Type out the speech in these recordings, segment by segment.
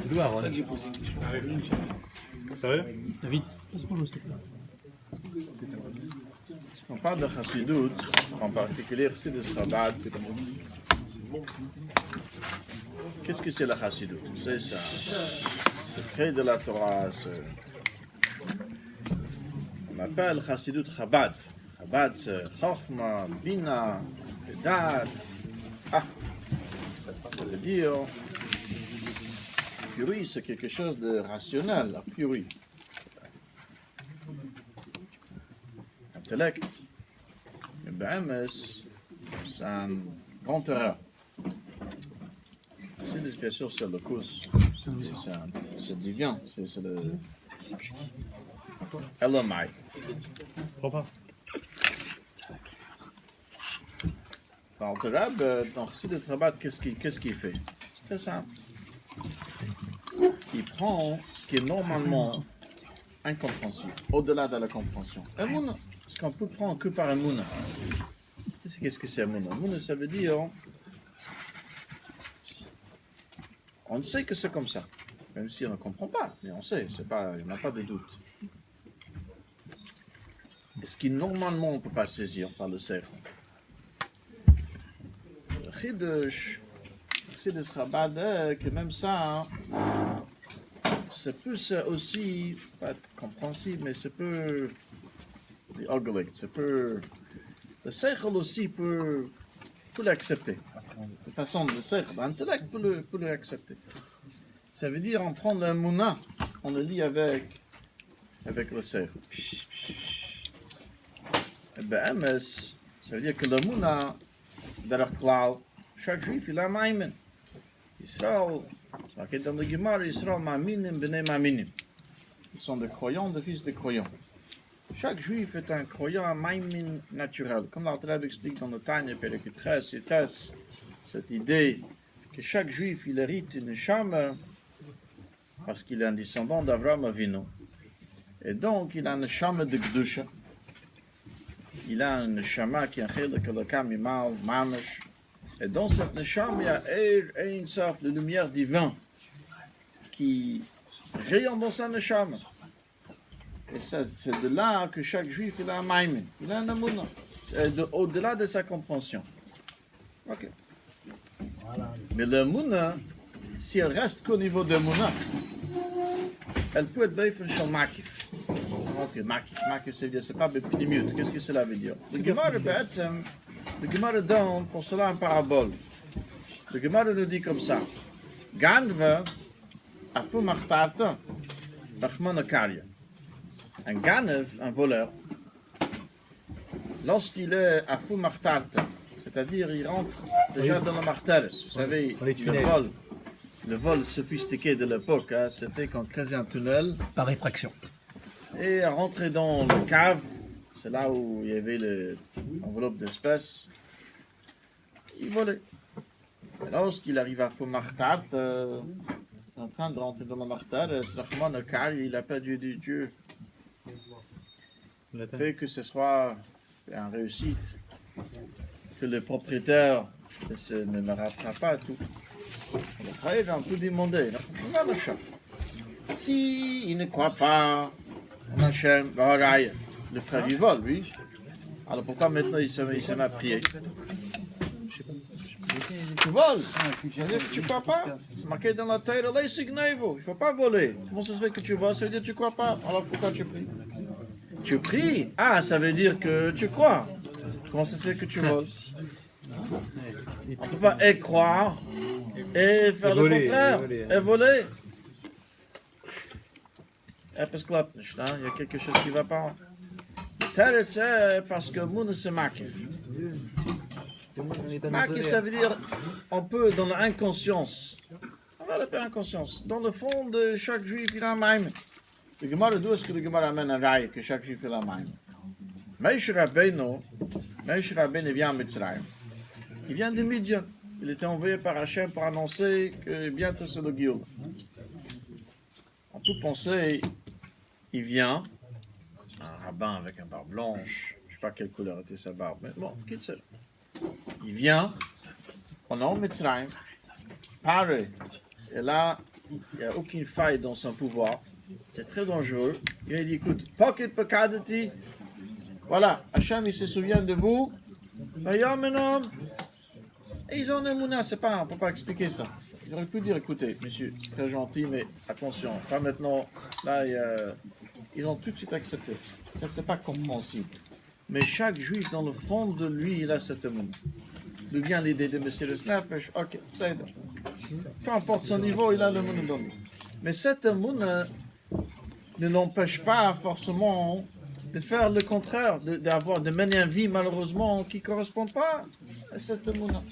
Edouard, sérieux? David, passe pour l'eau, s'il te plaît. On parle de Chassidut, en particulier Chassidus Chabad. Qu'est-ce que c'est la Chassidut? C'est ça, secret de la Torah. On appelle Chassidut Chabad. Chabad, c'est Chochma, Bina, Kedat. Ça veut dire, a priori, c'est quelque chose de rationnel, a priori. Intellect. Et BMS, c'est un grand erreur. C'est bien sûr, c'est le cause. C'est divin. C'est le. Elamai. Comprends pas. Dans le Rab, dans Chassidut Chabad, qu'est-ce qu'il fait? C'est très simple. Il prend ce qui est normalement incompréhensible, au-delà de la compréhension. Emouna, ce qu'on peut prendre que par Emouna. Qu'est-ce que c'est Emouna? Emouna, ça veut dire, on sait que c'est comme ça, même si on ne comprend pas, mais on sait, il n'y a pas de doute. Et ce qui normalement on ne peut pas saisir par le cerveau. Le Chidush, c'est de Chabad, que même ça, c'est plus aussi, pas compréhensible, mais c'est peu ugly, c'est peu. Le Seichel aussi peut l'accepter. De façon, le Seichel, l'intellect peut l'accepter. Ça veut dire, on prend le Mouna, on le lit avec le Seichel. Et ben, ça veut dire que le Mouna, derrière Klal, chaque juif, il a un maïmen. Israël, dans le Gemara, Israël ma'aminim b'nei ma'aminim. Ils sont des croyants, des fils de croyants. Chaque juif est un croyant, un maïmin naturel. Comme l'Alter explique dans le Tanya, Perek Tes, cette idée que chaque juif, il hérite une neshama parce qu'il est un descendant d'Avraham Avinu. Et donc, il a une neshama de Gdusha. Il a une neshama qui est un chilek elokam mimal, mamash. Et dans cette neshama, il y a Ein Sof, la lumière divine, qui rayonne dans sa neshama. Et ça, c'est de là que chaque juif, il a un maïmin, il a un amouna. C'est au-delà de sa compréhension. Ok. Mais l'amouna, si elle reste qu'au niveau de l'amouna, elle peut être beifun shal makif. Makif, c'est pas bepinimut. Qu'est-ce que cela veut dire? Le Gemara donne pour cela un parabole. Le Gemara nous dit comme ça. Ganve, afu machtarta, bachmana karya. Un ganev, un voleur, lorsqu'il est afu machtarta, c'est-à-dire il rentre déjà dans le marteres, vous savez, le vol sophistiqué de l'époque, c'était qu'on creusait un tunnel. Par réfraction. Et rentrer dans le cave, c'est là où il y avait l'enveloppe d'espèces, il volait. Et lorsqu'il arrive à Foumartat, en train de rentrer dans le martar, Srachman Kari, il a pas Dieu du Dieu. Fait que ce soit une réussite, que le propriétaire ne rattrape pas tout. Le travail va un peu demander. Si il ne croit pas en Hachem, le frère du vol, oui. Alors pourquoi maintenant il se met à prier? Tu voles, tu ne crois pas? C'est marqué dans la terre, il ne faut pas voler. Comment ça se fait que tu voles? Ça veut dire que tu ne crois pas. Alors pourquoi tu pries? Tu pries? Ah, ça veut dire que tu crois. Comment ça se fait que tu voles? On ne peut pas et croire et faire le contraire, et voler. Parce que là, il y a quelque chose qui ne va pas. Terre, c'est parce que Mouna c'est Makif. Makif, ça veut dire, on peut, dans l'inconscience, on va l'appeler inconscience, dans le fond de chaque juif, il a un maïm. Le Gemara, d'où est-ce que le Gemara amène un rail que chaque juif, il a un maïm? Moshe Rabbeinu vient à Mitzrayim. Il vient de Midian. Il était envoyé par Hachem pour annoncer que bientôt c'est le Gioul. On peut penser, il vient, un rabbin avec un barbe blanche, je ne sais pas quelle couleur était sa barbe, mais bon, qui sait. Il vient, on est en Mitzrayim, pareil. Et là, il n'y a aucune faille dans son pouvoir. C'est très dangereux. Il dit, écoute, pocket pekadati. Voilà, Hachem, il se souvient de vous. Vayomenom. Et ils ont Emouna, c'est pas, on ne peut pas expliquer ça. J'aurais pu dire, écoutez, monsieur, c'est très gentil, mais attention, pas maintenant. Là, ils ont tout de suite accepté. Ça, c'est pas compréhensible. Mais chaque juif, dans le fond de lui, il a cette Emouna. D'où vient l'idée de monsieur le Snapfish? Ok, ça aide. Peu importe son niveau, il a le Emouna dans lui. Mais cette Emouna ne l'empêche pas forcément de faire le contraire, de mener une vie malheureusement qui ne correspond pas à cette Emouna.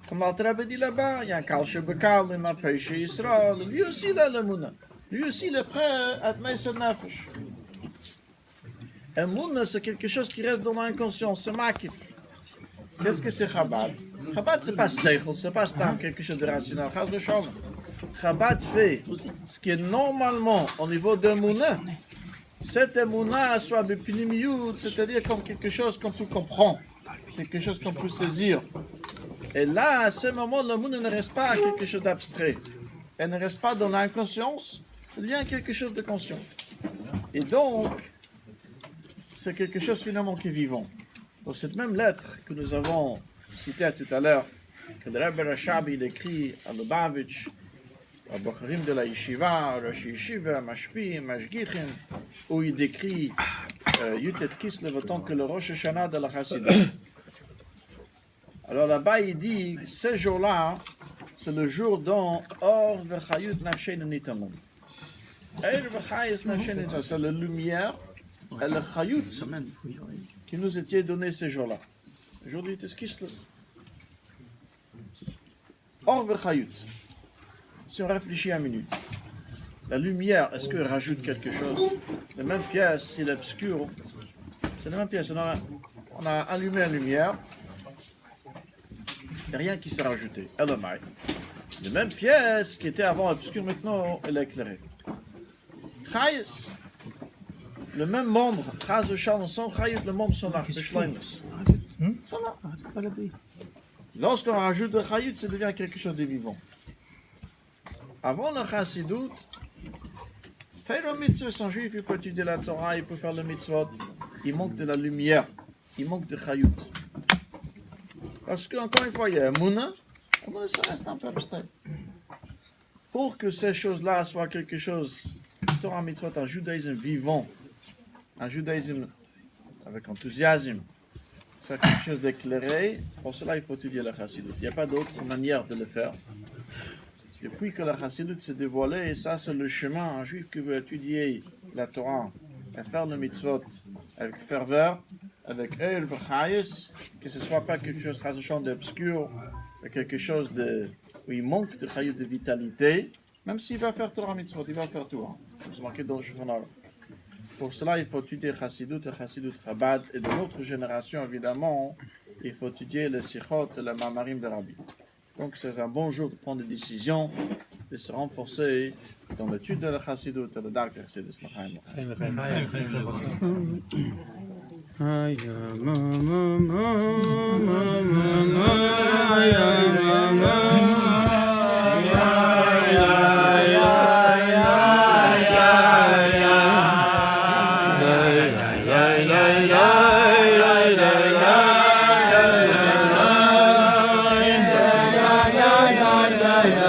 Comme l'Alter dit là-bas, il y a un Kalche Bekal, il m'a péché Israël, lui aussi il a l'Emouna. Lui aussi il est prêt à te mettre cette nefesh. Emouna, c'est quelque chose qui reste dans l'inconscient, c'est makif. Qu'est-ce que c'est Chabad? Chabad, c'est pas seichel, c'est pas quelque chose de rationnel. Chabad fait ce qui est normalement au niveau d'Emouna. Cette Emouna soit bepinimiyut, c'est-à-dire comme quelque chose qu'on peut comprendre, quelque chose qu'on peut saisir. Et là, à ce moment, l'Emouna ne reste pas quelque chose d'abstrait. Elle ne reste pas dans l'inconscience, ça devient quelque chose de conscient. Et donc, c'est quelque chose finalement qui est vivant. Dans cette même lettre que nous avons citée tout à l'heure, que le Rebbe Rashab il écrit à Lubavitch, à Bocharim de la Yeshiva, à Rosh Yeshiva, à Mashpi, Mashgichim, où il décrit Yutet Kislev en tant que le Rosh Hashanah de la Chassidut. Alors là-bas, il dit, ce jour-là, c'est le jour dont Or v'chayut nafshenu nitamon. Or v'chayut nafshenu nitamon, c'est la lumière et le chayut qui nous était donné ce jour-là. Aujourd'hui, c'est ce qui se Or v'chayut. Si on réfléchit un minute, la lumière, est-ce qu'elle rajoute quelque chose? La même pièce, si elle est obscure, c'est la même pièce. On a allumé la lumière. Il n'y a rien qui s'est rajouté. Elle est maille. La même pièce qui était avant obscure, maintenant, elle est éclairée. Chayes. Le même membre, Chaz Shalom, son Chayes, le membre, son là, c'est Shleimus. Son là. Lorsqu'on rajoute le Chayes, ça devient quelque chose de vivant. Avant le Chassidut, Taïra Mitzvah, son juif, il peut étudier la Torah, il peut faire le mitzvot. Il manque de la lumière, il manque de Chayut. Parce qu'encore une fois, il y a Mouna, ça reste un peu abstrait. Pour que ces choses-là soient quelque chose, Torah Mitzvot, un judaïsme vivant, un judaïsme avec enthousiasme, c'est quelque chose d'éclairé, pour cela il faut étudier la Chassidut. Il n'y a pas d'autre manière de le faire. Depuis que la Chassidut s'est dévoilée, et ça c'est le chemin, un juif qui veut étudier la Torah et faire le mitzvot avec ferveur, avec Eir B'chayes, que ce ne soit pas quelque chose d'obscur, mais quelque chose où il manque de chayut, de vitalité, même s'il va faire Torah mitzvot, il va faire tout. C'est marqué dans le Shulchan Aruch. Pour cela, il faut étudier Chassidut et Chassidut Chabad, et de notre génération, évidemment, il faut étudier les Sichot et les Mamarim de Rabbi. Donc c'est un bon jour de prendre des décisions, de se renforcer dans l'étude de la Chassidut et le Dark Chassidut.